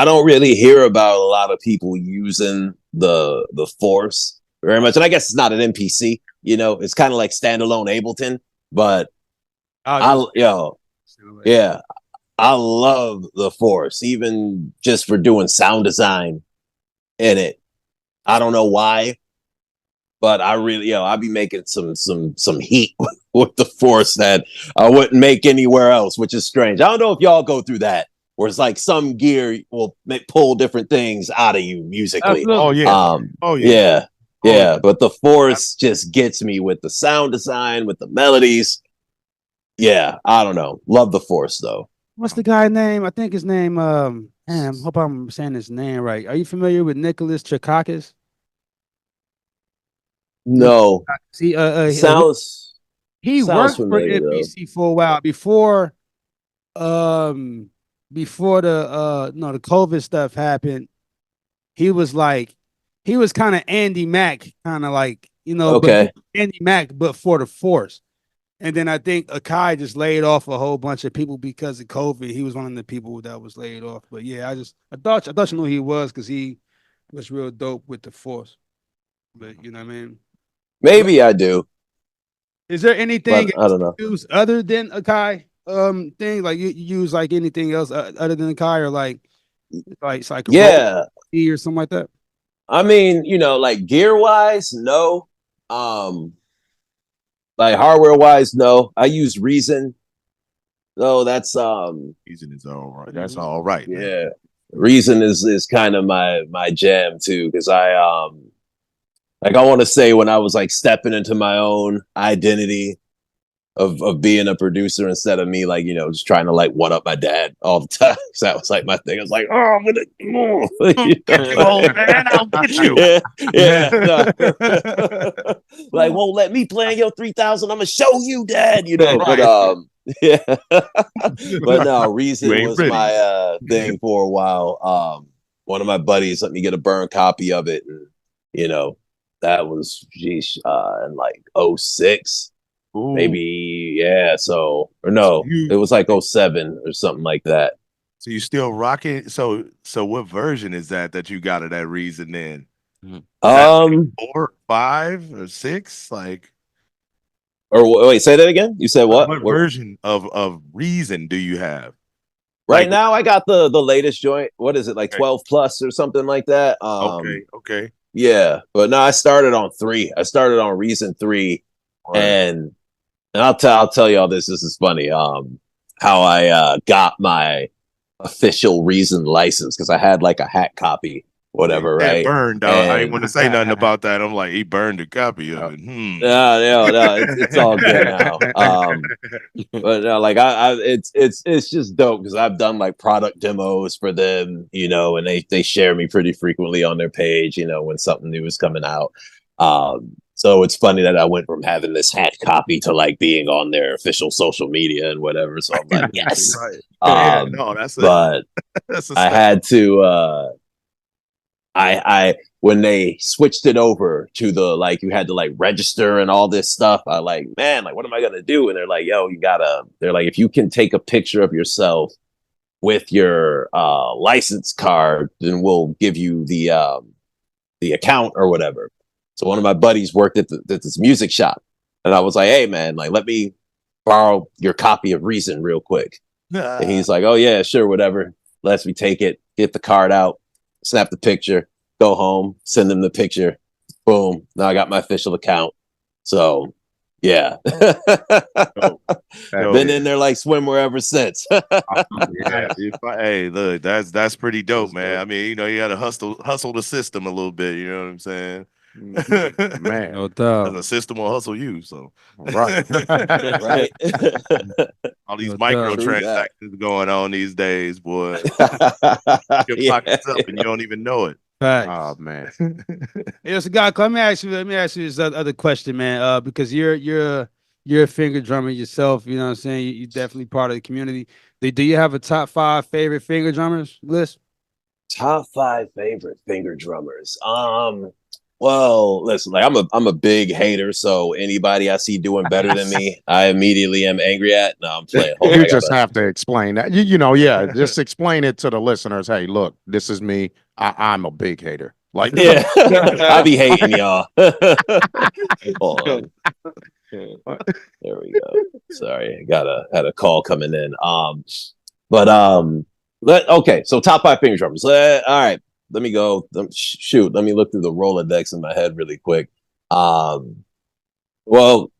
don't really hear about a lot of people using the Force very much. And I guess it's not an NPC, you know, it's kind of like standalone Ableton, but I love the Force, even just for doing sound design in it. I don't know why, but I really, I'd be making some heat with the Force that I wouldn't make anywhere else, which is strange. I don't know if y'all go through that, where it's like some gear will pull different things out of you musically. Absolutely. Yeah. But the Force just gets me with the sound design, with the melodies. Yeah, I don't know. Love the Force though. What's the guy name? I think his name. Hope I'm saying his name right. Are you familiar with Nicholas Chakakis? No. See, sounds. He sounds worked for familiar, NPC for a while before the the COVID stuff happened. He was kind of Andy Mack, kind of like, you know, okay. but Andy Mack, but for the Force. And then I think Akai just laid off a whole bunch of people because of COVID. He was one of the people that was laid off. But yeah, I thought you knew who he was because he was real dope with the Force. But you know what I mean? Maybe I do. Is there anything I don't know. use other than Akai thing? Like you use like anything else other than Akai, or like yeah, or something like that? I mean, you know, like gear wise, no. Like hardware wise, no. I use Reason. So that's Reason is all right. That's all right. Yeah. Man. Reason is kind of my jam too, because I want to say when I was like stepping into my own identity of being a producer instead of me, like, you know, just trying to like one up my dad all the time. So that was like my thing. I was like, oh, I'm gonna old man, I'll get you. Like, won't let me play in your 3000. I'm gonna show you, dad. You know, right. But yeah. But no, Reason was ready. My thing for a while. One of my buddies let me get a burned copy of it, and you know, that was in like 06. Ooh. Maybe, yeah. So, or no, it was like 07 or something like that. So you still rocking? So what version is that you got of that Reason then? Like 4, 5, or 6? Like, Or wait, say that again. You said what? What version of Reason do you have? Right now, I got the latest joint. What is it, like 12 plus or something like that? Okay. Yeah, but no, I started on 3. I started on Reason 3, and I'll tell y'all this. This is funny. How I got my official Reason license, because I had like a hack copy, whatever, that right? burned out. I didn't want to say nothing about that. I'm like, he burned a copy of it. No, it's all good now. But no, like it's just dope, because I've done like product demos for them, you know, and they share me pretty frequently on their page, you know, when something new is coming out. So it's funny that I went from having this hack copy to like being on their official social media and whatever. So I'm like, yes. But I had to I when they switched it over to the, like, you had to like register and all this stuff, I like, man, like, what am I gonna do? And they're like, yo, they're like, if you can take a picture of yourself with your license card, then we'll give you the account or whatever. So one of my buddies worked at this music shop, and I was like, hey man, like, let me borrow your copy of Reason real quick. And he's like, oh yeah, sure, whatever. Lets me take it, get the card out, snap the picture, go home, send them the picture. Boom. Now I got my official account. So yeah. Been in there like swimwear ever since. Hey, look, that's pretty dope, man. I mean, you know, you gotta hustle the system a little bit, you know what I'm saying? Man, no doubt. And the system will hustle you. So right. Right. All these No microtransactions going on these days, boy. Your pockets up and you don't even know it. Facts. Oh man. Hey, so God, let me ask you this other question, man. Because you're a finger drummer yourself, you know what I'm saying? You're definitely part of the community. Do you have a top 5 favorite finger drummers list? Top 5 favorite finger drummers. Well, listen, like, I'm a big hater, so anybody I see doing better than me, I immediately am angry at. No, I'm playing. You just have to explain that. You know, yeah, just explain it to the listeners. Hey, look, this is me. I'm a big hater. Like, yeah, I be hating y'all. Hold on. There we go. Sorry, had a call coming in. Okay, so top 5 finger drummers. All right. Let me go. Shoot, let me look through the Rolodex in my head really quick. Well,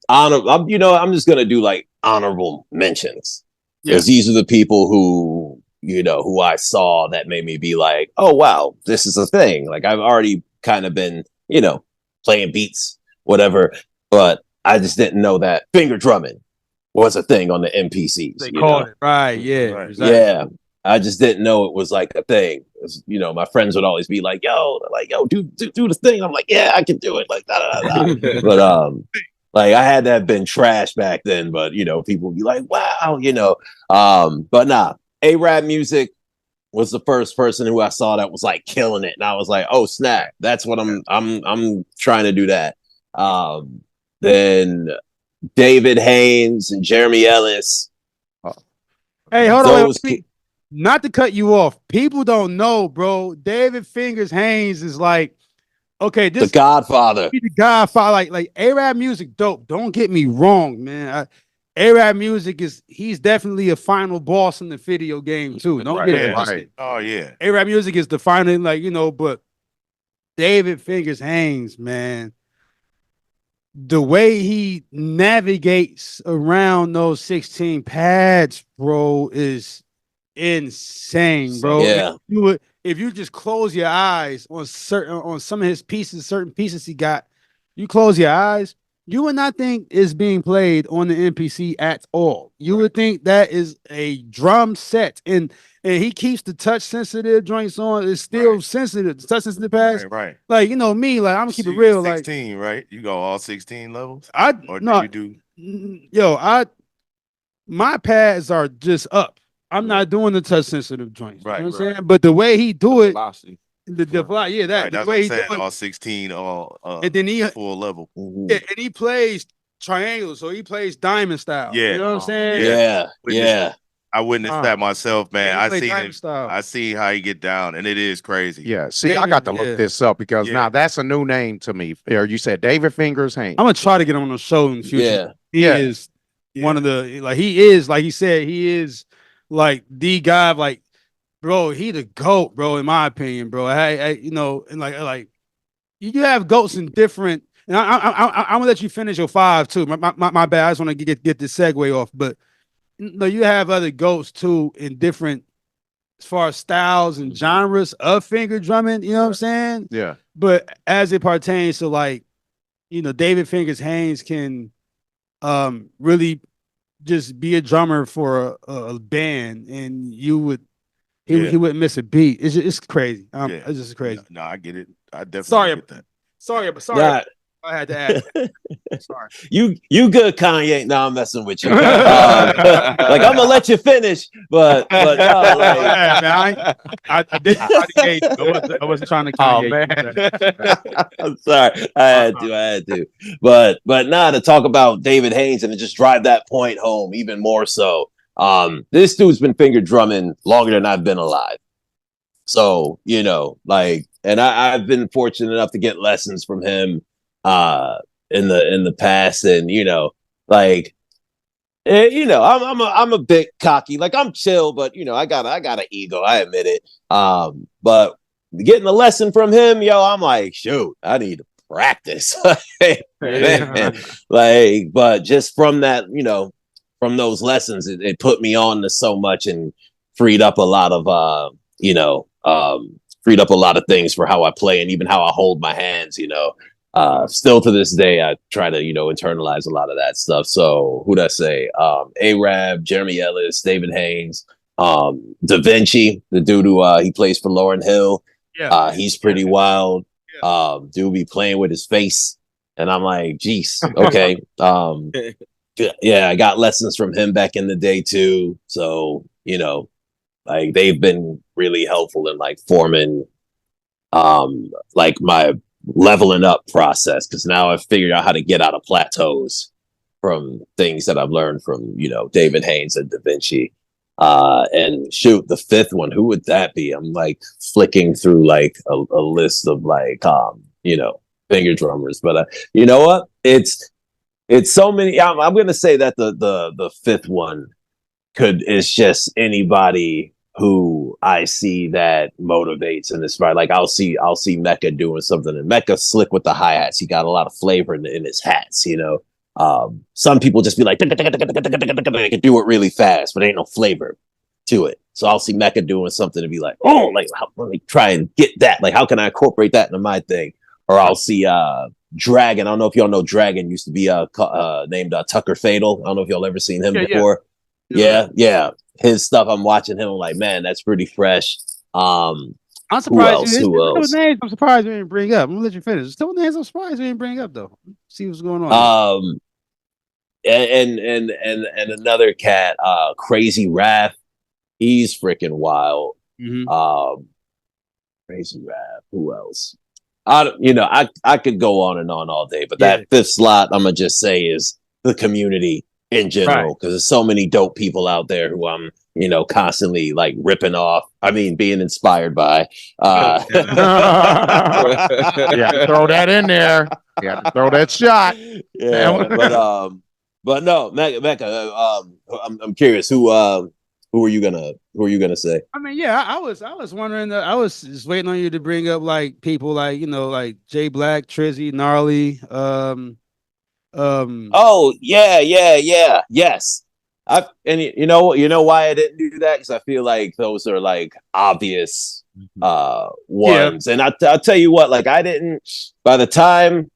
I'm just gonna do like honorable mentions, because these are the people who I saw that made me be like, oh wow, this is a thing. Like, I've already kind of been, playing beats, whatever, but I just didn't know that finger drumming was a thing on the MPCs. They called it, right? Yeah, right. Exactly. Yeah. I just didn't know it was like a thing. My friends would always be like, yo, do the thing. I'm like, yeah, I can do it. Like, da, da, da. But like, I had to have been trash back then, but people would be like, wow, but nah, A-Rap Music was the first person who I saw that was like killing it. And I was like, oh snap, that's what I'm trying to do that. Then David Haynes and Jeremy Ellis. Hey, hold on. Not to cut you off. People don't know, bro. David Fingers Haynes is like, okay, this the Godfather. The Godfather. Like A-Rap Music, dope. Don't get me wrong, man. A-Rap Music he's definitely a final boss in the video game too. Don't get it twisted. Oh yeah. A-Rap Music is the final, but David Fingers Haynes, man. The way he navigates around those 16 pads, bro, is insane, bro. Yeah. If you just close your eyes on some of his pieces, certain pieces he got, you close your eyes, you would not think it's being played on the MPC at all. You would think that is a drum set, and he keeps the touch sensitive joints on. It's still sensitive, the touch sensitive pads. Right. Like, me, like, I'm gonna keep it real. 16, like, right? You go all 16 levels. My pads are just up. I'm not doing the touch sensitive joints. Right. You know what I'm saying? But the way he do it, the way he do it, all 16, and then full level. Yeah, and he plays triangle, so he plays diamond style. Yeah. You know what I'm saying? Yeah. I witnessed that myself, man. Yeah, I see how he get down, and it is crazy. Yeah. See, I got to look this up, because now that's a new name to me. You said David Fingers Haynes. I'm gonna try to get him on the show in the future. Yeah. He is one of the he is like he said, he is like the guy. Like, bro, he the GOAT, bro. In my opinion, bro. And like you have GOATs in different. And I'm gonna let you finish your five too. My bad. I just want to get this segue off, but no, you have other GOATs too in different as far as styles and genres of finger drumming. You know what I'm saying? Yeah. But as it pertains to like, David Fingers Haynes can really just be a drummer for a band, and he wouldn't miss a beat. It's crazy. It's just crazy. No, I get it. I definitely get that. Sorry. Nah. I had to add. Sorry. You good, Kanye? No, I'm messing with you. Like I'm gonna let you finish, but no, like, I didn't try to gauge you. I wasn't trying to Kanye. I'm sorry. I had to. But nah, to talk about David Haynes and to just drive that point home even more so. This dude's been finger drumming longer than I've been alive. So, and I've been fortunate enough to get lessons from him in the past, and I'm a bit cocky. Like, I'm chill, but I got an ego, I admit it. But getting a lesson from him, I'm like, shoot, I need to practice. Man. Like, but just from that, from those lessons, it put me on to so much and freed up a lot of things for how I play and even how I hold my hands. Still to this day, I try to, internalize a lot of that stuff. So who'd I say? Arab, Jeremy Ellis, David Haynes, Da Vinci, the dude who he plays for Lauryn Hill. Yeah. He's pretty wild. Dude be playing with his face. And I'm like, geez, okay. Yeah, I got lessons from him back in the day too. So, like they've been really helpful in like forming like my leveling up process, because now I've figured out how to get out of plateaus from things that I've learned from David Haynes and Da Vinci. And shoot, the fifth one, who would that be? I'm like flicking through like a list of like finger drummers, but you know what? It's so many. I'm gonna say that the fifth one is just anybody who I see that motivates and inspires. Like I'll see Mecca doing something, and Mecca's slick with the hi-hats. He got a lot of flavor in his hats, Some people just be like, they can do it really fast, but ain't no flavor to it. So I'll see Mecca doing something and be like, oh, like let me try and get that. Like, how can I incorporate that into my thing? Or I'll see Dragon. I don't know if y'all know Dragon used to be named Tucker Fatal. I don't know if y'all ever seen him before. Yeah. His stuff, I'm watching him. I'm like, man, that's pretty fresh. I'm surprised. I'm surprised we didn't bring up. I'm gonna let you finish. Still names I'm surprised we didn't bring up though. See what's going on. And another cat, Crazy Wrath. He's freaking wild. Mm-hmm. Crazy Wrath. Who else? I could go on and on all day, but that fifth slot, I'm gonna just say, is the community in general, because there's so many dope people out there who I'm constantly like ripping off. I mean, being inspired by. Yeah, throw that in there. Yeah, throw that shot. Yeah, but no, Mecca. I'm curious who are you gonna say? I mean, yeah, I was wondering. I was just waiting on you to bring up like people like like Jay Black, Trizzy, Gnarly. Oh yeah, yes. And you know why I didn't do that? Because I feel like those are like obvious ones. And I'll tell you what, like I didn't. By the time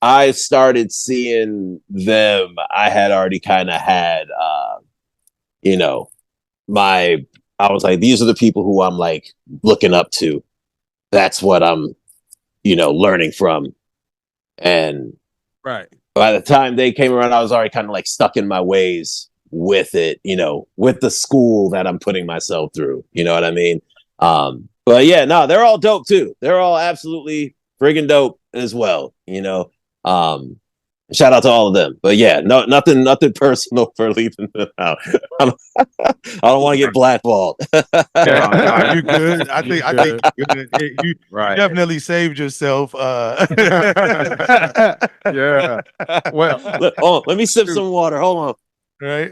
I started seeing them, I had already kind of had I was like, these are the people who I'm like looking up to. That's what I'm learning from. And right. By the time they came around, I was already kind of like stuck in my ways with it, with the school that I'm putting myself through. You know what I mean? But yeah, no, they're all dope too. They're all absolutely friggin' dope as well. Shout out to all of them. But yeah, nothing personal for leaving them out. I don't want to get blackballed. No, you good. I think you good. You Right. definitely saved yourself. Yeah. Well, let me sip some water. Hold on. Right.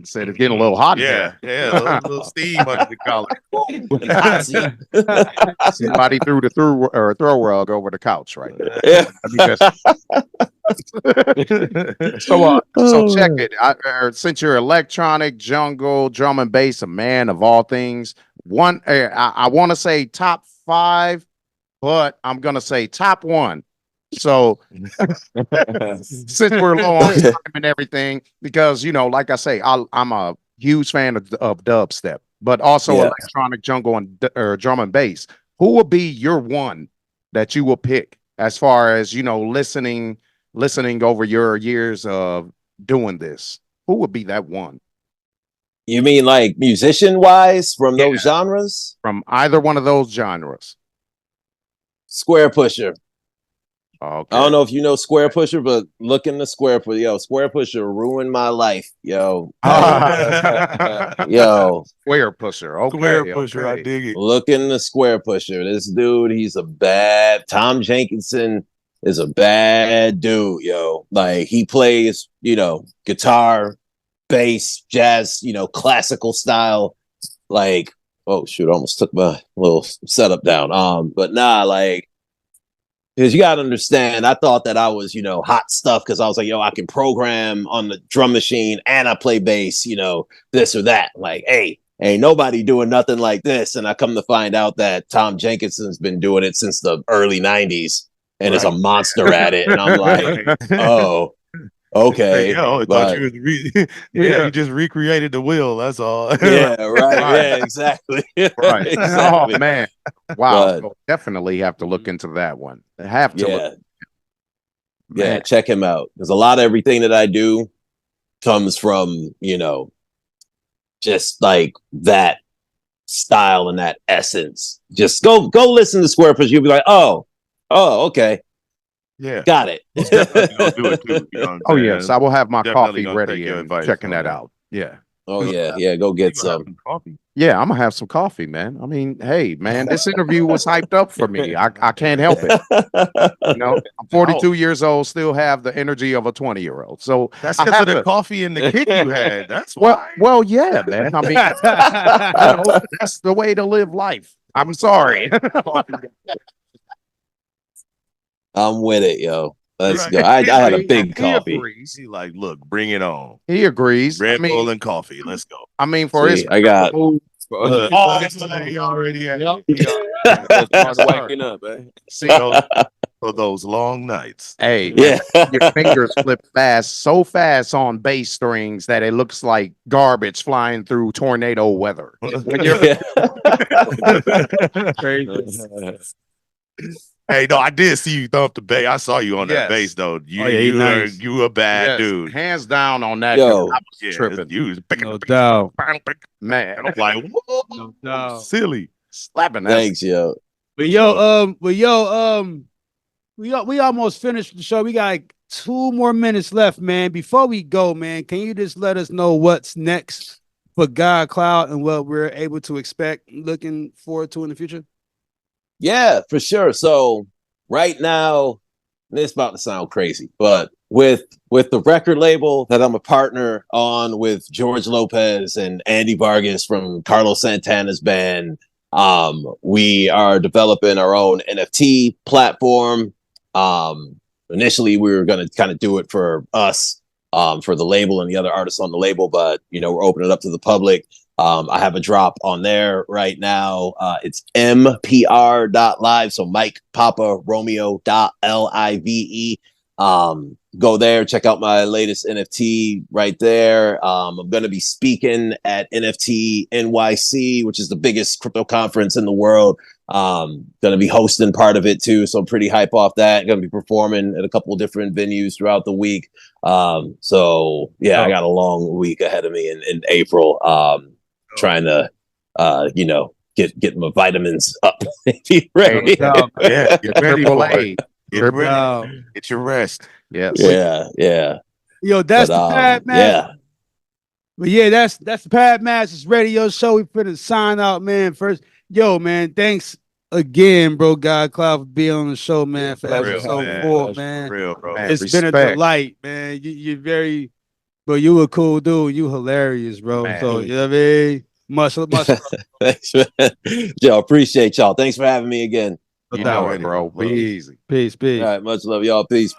said it's getting a little hot in Yeah, here. yeah, a little steam under the collar. Somebody threw the throw rug over the couch right there. Yeah. So check it. Since you're electronic, jungle, drum and bass, a man of all things, I want to say top 5, but I'm gonna say top 1. So since we're low on time and everything, because like I say, I'm a huge fan of dubstep, but also electronic, jungle, and drum and bass. Who will be your one that you will pick as far as listening over your years of doing this? Who would be that one? You mean like musician wise from those genres? From either one of those genres. Square Pusher. Okay. I don't know if you know Square Pusher, but look in the Square Pusher. Yo, Square Pusher ruined my life. Yo. Yo. Square Pusher. Okay. Square Pusher. I dig it. Look in the Square Pusher. This dude, he's a bad. Tom Jenkinson is a bad dude, yo. Like he plays, guitar, bass, jazz, classical style. Like, oh shoot, I almost took my little setup down. But nah, like, because you gotta understand, I thought that I was, hot stuff because I was like, yo, I can program on the drum machine and I play bass, this or that. Like, hey, ain't nobody doing nothing like this. And I come to find out that Tom Jenkinson's been doing it since the early 90s and is a monster at it. And I'm like, oh, okay. Yo, I thought you was you just recreated the wheel. That's all. Yeah, right. Yeah, exactly. Right. Exactly. Oh man. Wow. But, We'll definitely have to look into that one. Have to look. Yeah, check him out. Because a lot of everything that I do comes from, just like that style and that essence. Just go listen to Square Push. You'll be like, oh, okay. Yeah, got it. Do it too, Oh yes, I will have my Definitely coffee gonna take ready your and advice checking on that that. out. Yeah. Oh yeah. Go get some. coffee. Yeah, I'm gonna have some coffee, man. I mean, hey, man, this interview was hyped up for me. I can't help it. I'm 42 years old, still have the energy of a 20-year-old. So That's because of the coffee and the kick you had. That's why. well, yeah, man. I mean, that's the way to live life. I'm sorry. I'm with it, yo. Let's Right. go. I had a big He coffee. agrees. He like, look, bring it on. He agrees. Red Bull and coffee. Let's go. I mean, for his, I got. He already had. Started waking up, man. See, for those long nights. hey, Yeah. your fingers flip so fast on bass strings that it looks like garbage flying through tornado weather. When you're Hey, no, I did see you thump the bass. I saw you on that Yes. bass, though. You, yeah, nice. you a bad dude. hands down on that. Yo. I was Yeah, tripping, You was picking No doubt. man. I'm like, whoa, No doubt. silly. Slapping that. Thanks, yo. We almost finished the show. We got like 2 more minutes left, man. Before we go, man, can you just let us know what's next for GODCLOUD and what we're able to expect, looking forward to in the future? Yeah, for sure. So right now, it's about to sound crazy, but with the record label that I'm a partner on with George Lopez and Andy Vargas from Carlos Santana's band, we are developing our own NFT platform. Initially, we were going to kind of do it for us, for the label and the other artists on the label, but we're opening it up to the public. I have a drop on there right now. It's mpr.live. So Mike Papa Romeo.live. Go there, check out my latest NFT right there. I'm going to be speaking at NFT NYC, which is the biggest crypto conference in the world. Going to be hosting part of it too. So I'm pretty hype off that. Going to be performing at a couple of different venues throughout the week. So yeah, I got a long week ahead of me in April. Trying to, get my vitamins up. Be ready. Yeah, get ready for it. Get ready. Wow. Get your rest. Yes. Yeah. Yo, that's the Pad Match. Yeah. But yeah, that's the Pad Masters radio show. We finna sign out, man. First, yo, man, thanks again, bro. GODCLOUD for being on the show, man. For episode 4, man. Real, bro. Man, It's been a delight, man. You're very, bro. You a cool dude. You hilarious, bro. Man. So you know what I mean. Much. Thanks, man. Yo, appreciate y'all. Thanks for having me again. You know it, bro. Be easy. Peace. All right, much love, y'all. Peace.